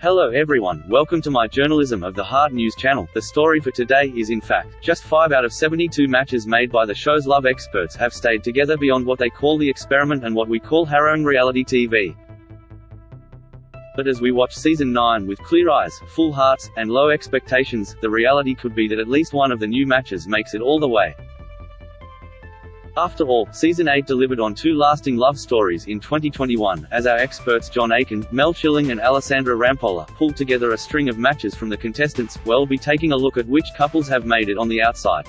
Hello everyone, welcome to my Journalism of the Heart news channel. The story for today is in fact, just 5 out of 72 matches made by the show's love experts have stayed together beyond what they call the experiment and what we call harrowing reality TV. But as we watch Season 9 with clear eyes, full hearts, and low expectations, the reality could be that at least one of the new matches makes it all the way. After all, Season 8 delivered on 2 lasting love stories in 2021, as our experts John Aiken, Mel Schilling and Alessandra Rampolla pulled together a string of matches from the contestants. We'll be taking a look at which couples have made it on the outside.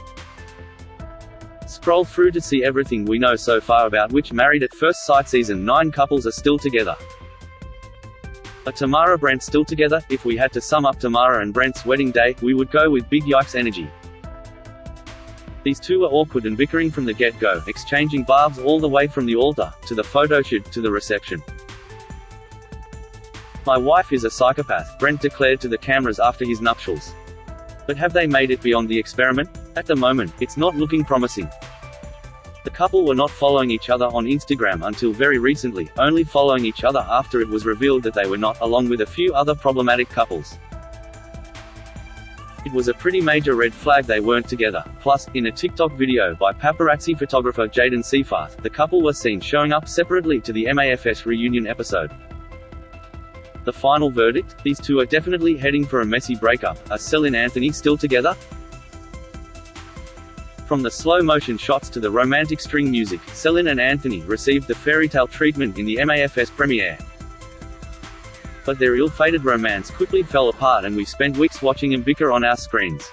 Scroll through to see everything we know so far about which Married at First Sight Season 9 couples are still together. Are Tamara Brent still together? If we had to sum up Tamara and Brent's wedding day, we would go with big yikes energy. These two are awkward and bickering from the get-go, exchanging barbs all the way from the altar, to the photo shoot, to the reception. My wife is a psychopath, Brent declared to the cameras after his nuptials. But have they made it beyond the experiment? At the moment, it's not looking promising. The couple were not following each other on Instagram until very recently, only following each other after it was revealed that they were not, along with a few other problematic couples. It was a pretty major red flag they weren't together. Plus, in a TikTok video by paparazzi photographer Jaden Seafarth, the couple were seen showing up separately to the MAFS reunion episode. The final verdict? These two are definitely heading for a messy breakup. Are Sel and Anthony still together? From the slow-motion shots to the romantic string music, Selin and Anthony received the fairytale treatment in the MAFS premiere. But their ill-fated romance quickly fell apart and we spent weeks watching them bicker on our screens.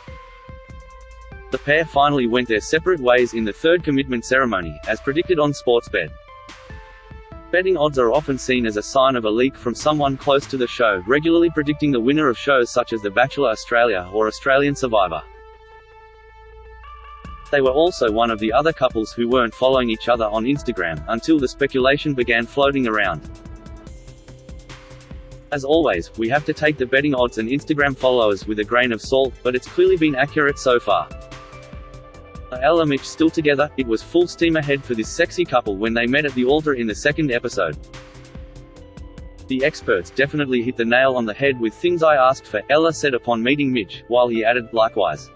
The pair finally went their separate ways in the third commitment ceremony, as predicted on Sportsbet. Betting odds are often seen as a sign of a leak from someone close to the show, regularly predicting the winner of shows such as The Bachelor Australia or Australian Survivor. They were also one of the other couples who weren't following each other on Instagram, until the speculation began floating around. As always, we have to take the betting odds and Instagram followers with a grain of salt, but it's clearly been accurate so far. Are Elle and Mitch still together? It was full steam ahead for this sexy couple when they met at the altar in the second episode. The experts definitely hit the nail on the head with things I asked for, Ella said upon meeting Mitch, while he added, likewise.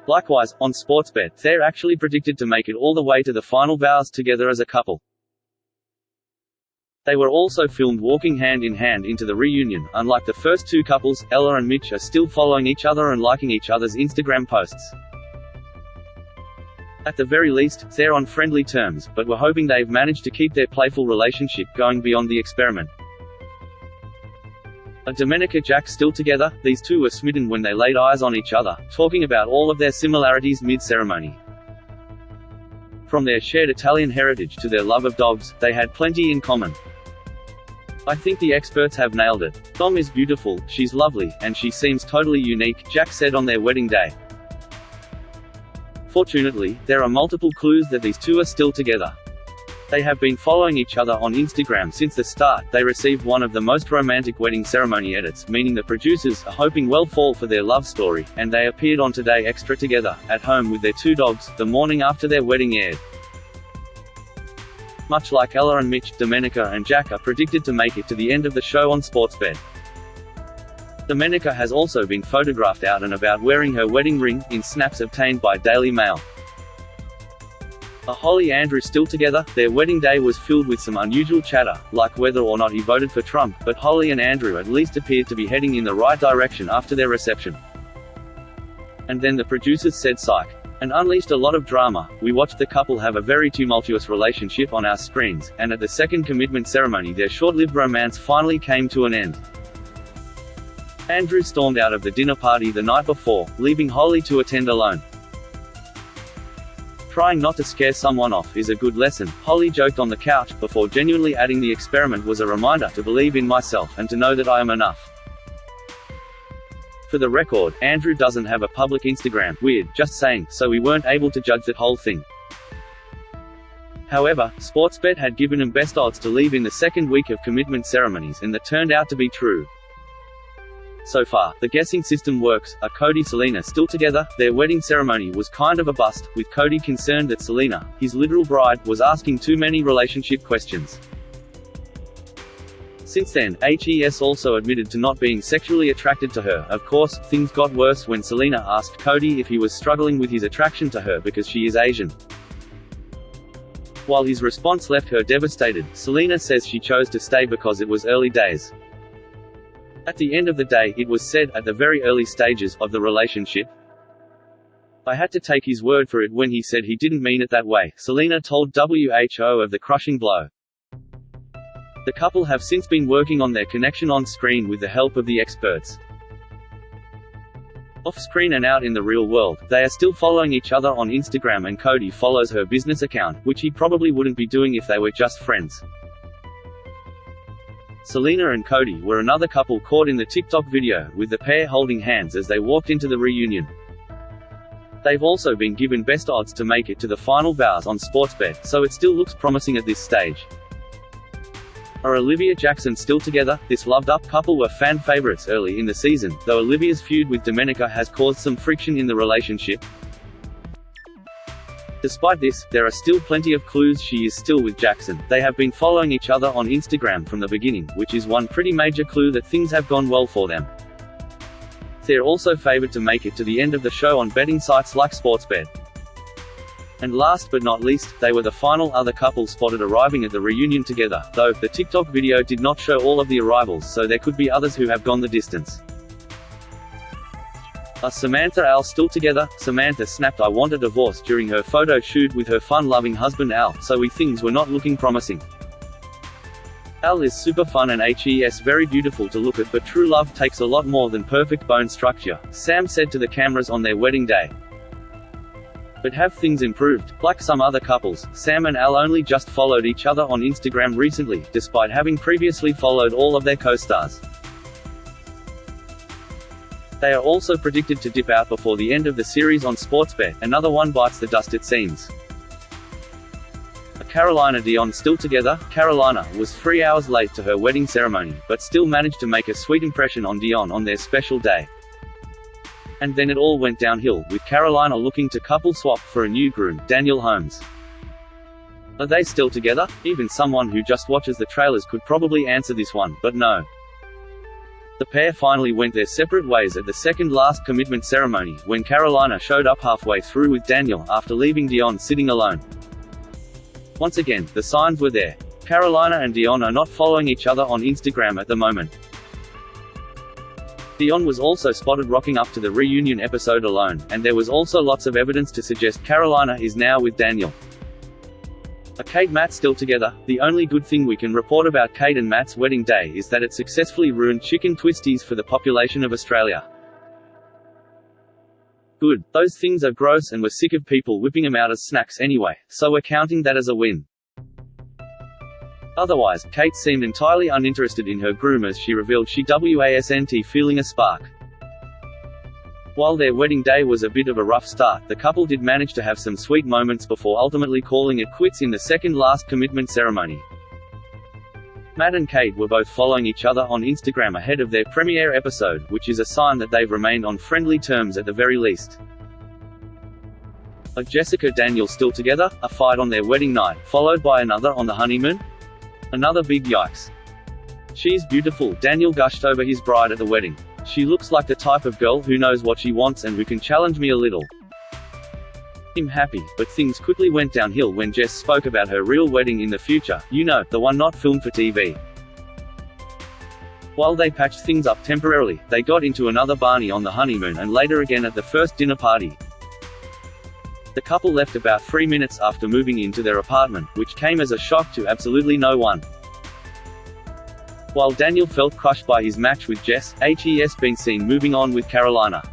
Likewise, on Sportsbet, they're actually predicted to make it all the way to the final vows together as a couple. They were also filmed walking hand in hand into the reunion. Unlike the first two couples, Ella and Mitch are still following each other and liking each other's Instagram posts. At the very least, they're on friendly terms, but we're hoping they've managed to keep their playful relationship going beyond the experiment. Are Domenica Jack still together? These two were smitten when they laid eyes on each other, talking about all of their similarities mid-ceremony. From their shared Italian heritage to their love of dogs, they had plenty in common. I think the experts have nailed it. Dom is beautiful, she's lovely, and she seems totally unique, Jack said on their wedding day. Fortunately, there are multiple clues that these two are still together. They have been following each other on Instagram since the start. They received one of the most romantic wedding ceremony edits, meaning the producers are hoping well fall for their love story, and they appeared on Today Extra together, at home with their 2 dogs, the morning after their wedding aired. Much like Ella and Mitch, Domenica and Jack are predicted to make it to the end of the show on Sportsbet. Domenica has also been photographed out and about wearing her wedding ring, in snaps obtained by Daily Mail. Are Holly and Andrew still together? Their wedding day was filled with some unusual chatter, like whether or not he voted for Trump, but Holly and Andrew at least appeared to be heading in the right direction after their reception. And then the producers said psych. And unleashed a lot of drama. We watched the couple have a very tumultuous relationship on our screens, and at the second commitment ceremony their short-lived romance finally came to an end. Andrew stormed out of the dinner party the night before, leaving Holly to attend alone. Trying not to scare someone off is a good lesson, Holly joked on the couch, before genuinely adding the experiment was a reminder to believe in myself and to know that I am enough. For the record, Andrew doesn't have a public Instagram, weird, just saying, so we weren't able to judge that whole thing. However, Sportsbet had given him best odds to leave in the second week of commitment ceremonies and that turned out to be true. So far, the guessing system works. Are Cody and Selena still together? Their wedding ceremony was kind of a bust, with Cody concerned that Selena, his literal bride, was asking too many relationship questions. Since then, HES also admitted to not being sexually attracted to her. Of course, things got worse when Selena asked Cody if he was struggling with his attraction to her because she is Asian. While his response left her devastated, Selena says she chose to stay because it was early days. At the end of the day, it was said, at the very early stages of the relationship, I had to take his word for it when he said he didn't mean it that way, Selena told WHO of the crushing blow. The couple have since been working on their connection on screen with the help of the experts. Off-screen and out in the real world, they are still following each other on Instagram, and Cody follows her business account, which he probably wouldn't be doing if they were just friends. Selena and Cody were another couple caught in the TikTok video, with the pair holding hands as they walked into the reunion. They've also been given best odds to make it to the final bows on Sportsbet, so it still looks promising at this stage. Are Olivia Jackson still together? This loved-up couple were fan favorites early in the season, though Olivia's feud with Domenica has caused some friction in the relationship. Despite this, there are still plenty of clues she is still with Jackson. They have been following each other on Instagram from the beginning, which is one pretty major clue that things have gone well for them. They're also favored to make it to the end of the show on betting sites like Sportsbet. And last but not least, they were the final other couple spotted arriving at the reunion together, though the TikTok video did not show all of the arrivals, so there could be others who have gone the distance. Are Samantha and Al still together? Samantha snapped "I want a divorce" during her photo shoot with her fun-loving husband Al, so things were not looking promising. Al is super fun and HES very beautiful to look at, but true love takes a lot more than perfect bone structure, Sam said to the cameras on their wedding day. But have things improved? Like some other couples, Sam and Al only just followed each other on Instagram recently, despite having previously followed all of their co-stars. They are also predicted to dip out before the end of the series on Sportsbet. Another one bites the dust, it seems. Are Carolina Dion still together? Carolina was 3 hours late to her wedding ceremony, but still managed to make a sweet impression on Dion on their special day. And then it all went downhill, with Carolina looking to couple swap for a new groom, Daniel Holmes. Are they still together? Even someone who just watches the trailers could probably answer this one, but no. The pair finally went their separate ways at the second-last commitment ceremony, when Carolina showed up halfway through with Daniel, after leaving Dion sitting alone. Once again, the signs were there. Carolina and Dion are not following each other on Instagram at the moment. Dion was also spotted rocking up to the reunion episode alone, and there was also lots of evidence to suggest Carolina is now with Daniel. Are Kate and Matt still together? The only good thing we can report about Kate and Matt's wedding day is that it successfully ruined chicken twisties for the population of Australia. Good, those things are gross and we're sick of people whipping them out as snacks anyway, so we're counting that as a win. Otherwise, Kate seemed entirely uninterested in her groom as she revealed she wasn't feeling a spark. While their wedding day was a bit of a rough start, the couple did manage to have some sweet moments before ultimately calling it quits in the second-last commitment ceremony. Matt and Kate were both following each other on Instagram ahead of their premiere episode, which is a sign that they've remained on friendly terms at the very least. Are Jessica and Daniel still together? A fight on their wedding night, followed by another on the honeymoon? Another big yikes. She's beautiful, Daniel gushed over his bride at the wedding. She looks like the type of girl who knows what she wants and who can challenge me a little. I'm happy, but things quickly went downhill when Jess spoke about her real wedding in the future, you know, the one not filmed for TV. While they patched things up temporarily, they got into another Barney on the honeymoon and later again at the first dinner party. The couple left about 3 minutes after moving into their apartment, which came as a shock to absolutely no one. While Daniel felt crushed by his match with Jess, HES been seen moving on with Carolina.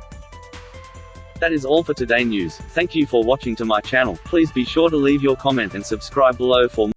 That is all for today news. Thank you for watching to my channel. Please be sure to leave your comment and subscribe below for more.